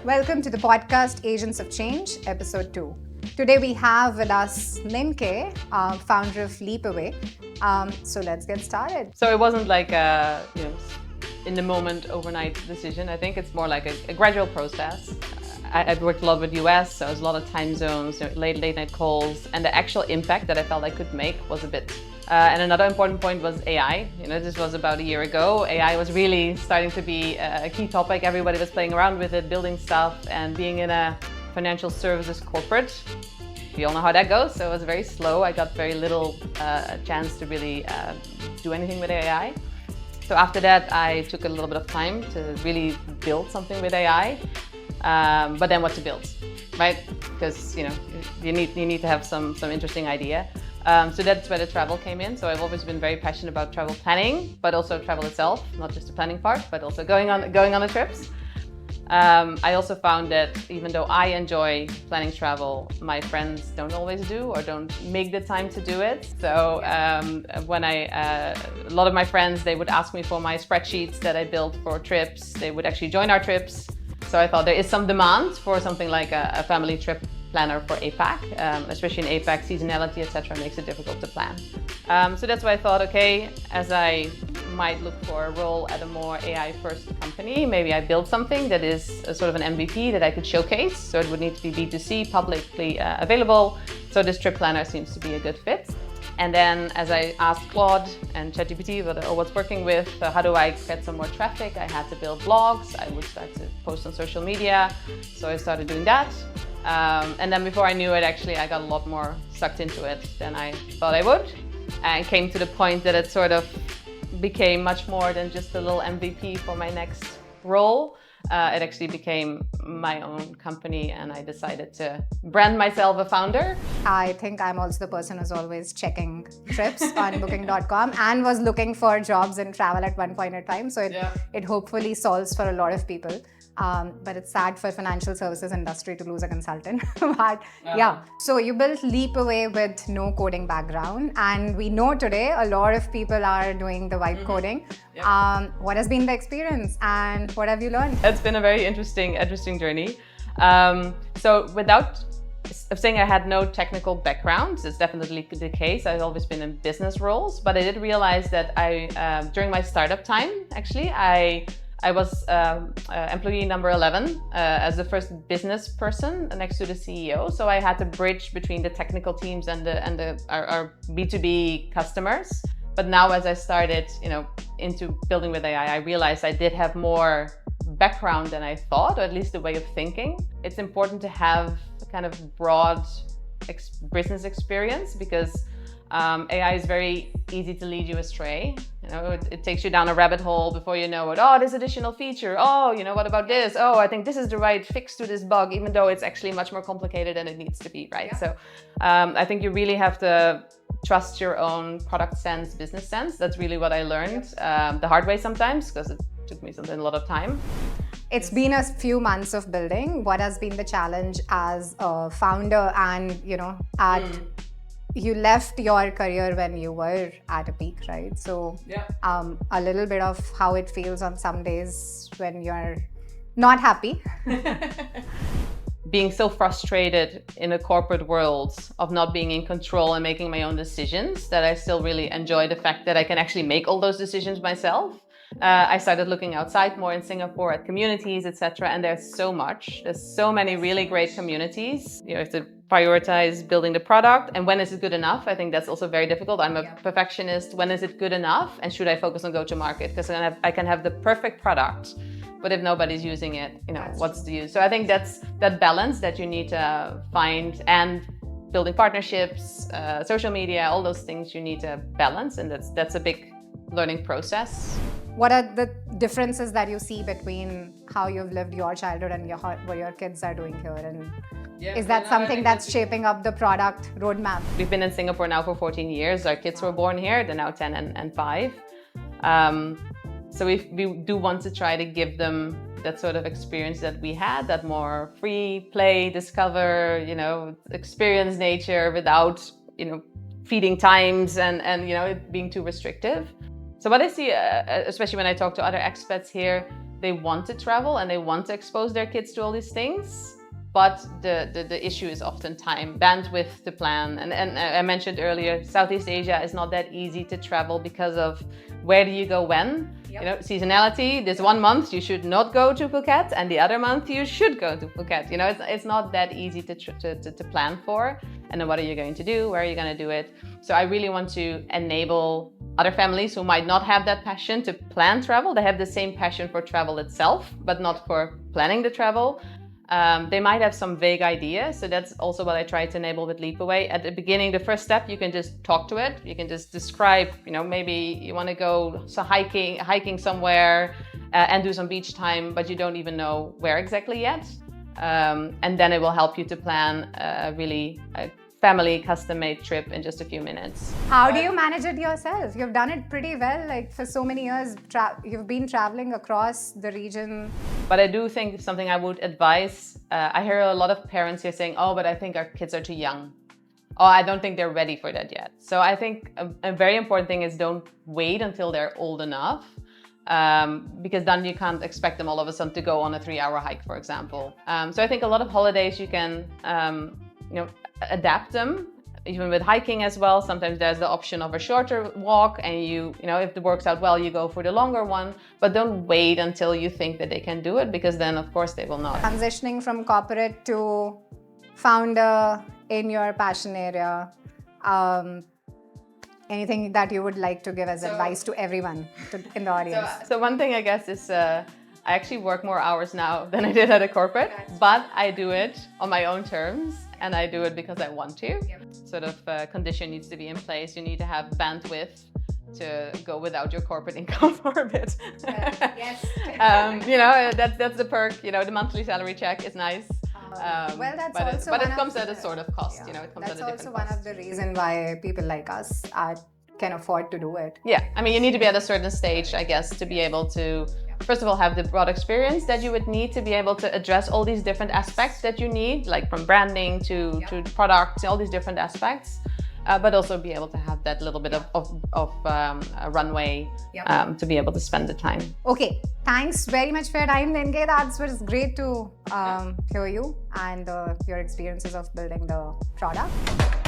Welcome to the podcast Agents of Change, episode 2. Today we have with us Linh K, founder of Leap Away. So let's get started. So it wasn't like a in the moment overnight decision. I think it's more like a gradual process. I've worked a lot with US, so it was a lot of time zones, late night calls, and the actual impact that I felt I could make was a bit. And another important point was AI. This was about a year ago. AI was really starting to be a key topic. Everybody was playing around with it, building stuff, and being in a financial services corporate. We all know how that goes, so it was very slow. I got very little chance to really do anything with AI. So after that, I took a little bit of time to really build something with AI. But then what to build, right? Because you need to have some interesting idea. So that's where the travel came in. So I've always been very passionate about travel planning, but also travel itself, not just the planning part, but also going on the trips. I also found that even though I enjoy planning travel, my friends don't always do or don't make the time to do it. So when a lot of my friends, they would ask me for my spreadsheets that I built for trips. They would actually join our trips. So I thought there is some demand for something like a family trip planner for APAC, especially in APAC, seasonality, etc. makes it difficult to plan. So that's why I thought, okay, as I might look for a role at a more AI-first company, maybe I build something that is a sort of an MVP that I could showcase. So it would need to be B2C, publicly available. So this trip planner seems to be a good fit. And then as I asked Claude and ChatGPT what I was working with, how do I get some more traffic? I had to build blogs. I would start to post on social media. So I started doing that. And then before I knew it, actually, I got a lot more sucked into it than I thought I would. And came to the point that it sort of became much more than just a little MVP for my next role. It actually became my own company, and I decided to brand myself a founder. I think I'm also the person who's always checking trips on booking.com and was looking for jobs in travel at one point in time. So it hopefully solves for a lot of people. But it's sad for financial services industry to lose a consultant. But so you built Leap Away with no coding background, and we know today a lot of people are doing the vibe coding. What has been the experience and what have you learned? It's been a very interesting journey. So without saying I had no technical background, it's definitely the case. I've always been in business roles, but I did realize that during my startup time, actually, I was employee number 11 as the first business person next to the CEO. So I had to bridge between the technical teams and our B2B customers. But now as I started, into building with AI, I realized I did have more background than I thought, or at least a way of thinking. It's important to have a kind of broad business experience because AI is very easy to lead you astray. It takes you down a rabbit hole before you know it. Oh, this additional feature. Oh, what about this? Oh, I think this is the right fix to this bug, even though it's actually much more complicated than it needs to be, right? Yeah. So I think you really have to trust your own product sense, business sense. That's really what I learned the hard way sometimes, because it took me a lot of time. It's been a few months of building. What has been the challenge as a founder and, you left your career when you were at a peak, right? So a little bit of how it feels on some days when you're not happy. Being so frustrated in a corporate world of not being in control and making my own decisions, that I still really enjoy the fact that I can actually make all those decisions myself. I started looking outside more in Singapore at communities, etc. And there's so many really great communities. You have to prioritize building the product, and when is it good enough? I think that's also very difficult. I'm a perfectionist. When is it good enough? And should I focus on go-to-market? Because I can have the perfect product, but if nobody's using it, what's the use? So I think that's that balance that you need to find, and building partnerships, social media, all those things you need to balance, and that's a big learning process. What are the differences that you see between how you've lived your childhood and what your kids are doing here? And is that something that's shaping up the product roadmap? We've been in Singapore now for 14 years. Our kids were born here. They're now 10 and 5. So we do want to try to give them that sort of experience that we had, that more free play, discover, experience nature without, feeding times and it being too restrictive. So what I see, especially when I talk to other expats here, they want to travel and they want to expose their kids to all these things. But the issue is often time, bandwidth to plan. And I mentioned earlier, Southeast Asia is not that easy to travel because of where do you go when? Yep. You know, seasonality. This 1 month you should not go to Phuket, and the other month you should go to Phuket. You know, it's not that easy to plan for. And then what are you going to do? Where are you going to do it? So I really want to enable other families who might not have that passion to plan travel. They have the same passion for travel itself, but not for planning the travel. They might have some vague ideas, so that's also what I try to enable with Leapaway. At the beginning, the first step, you can just talk to it. You can just describe, you know, maybe you want to go hiking somewhere and do some beach time, but you don't even know where exactly yet. And then it will help you to plan a really family custom-made trip in just a few minutes. How do you manage it yourself? You've done it pretty well. Like for so many years, you've been traveling across the region. But I do think something I would advise, I hear a lot of parents here saying, oh, but I think our kids are too young. Oh, I don't think they're ready for that yet. So I think a very important thing is don't wait until they're old enough. Because then you can't expect them all of a sudden to go on a 3-hour hike, for example. So I think a lot of holidays you can, you know, adapt them, even with hiking as well. Sometimes there's the option of a shorter walk, and you know, if it works out well, you go for the longer one. But don't wait until you think that they can do it, because then, of course, they will not. Transitioning from corporate to founder in your passion area. Anything that you would like to give as advice to everyone in the audience? So one thing I guess is I actually work more hours now than I did at a corporate, but I do it on my own terms, and I do it because I want to. Sort of condition needs to be in place. You need to have bandwidth to go without your corporate income for a bit. Yes. You know, that's the perk. You know, the monthly salary check is nice. Well, that's but also but it comes at a sort of cost. Yeah. You know, it comes that's at a different also cost. one of the reasons why people like us can afford to do it. Yeah, I mean, you need to be at a certain stage, I guess, to be able to, first of all, have the broad experience that you would need to be able to address all these different aspects that you need, like from branding to products, all these different aspects. But also be able to have that little bit of a runway to be able to spend the time. Okay, thanks very much for your time, Linh K. That was great to hear you and your experiences of building the product.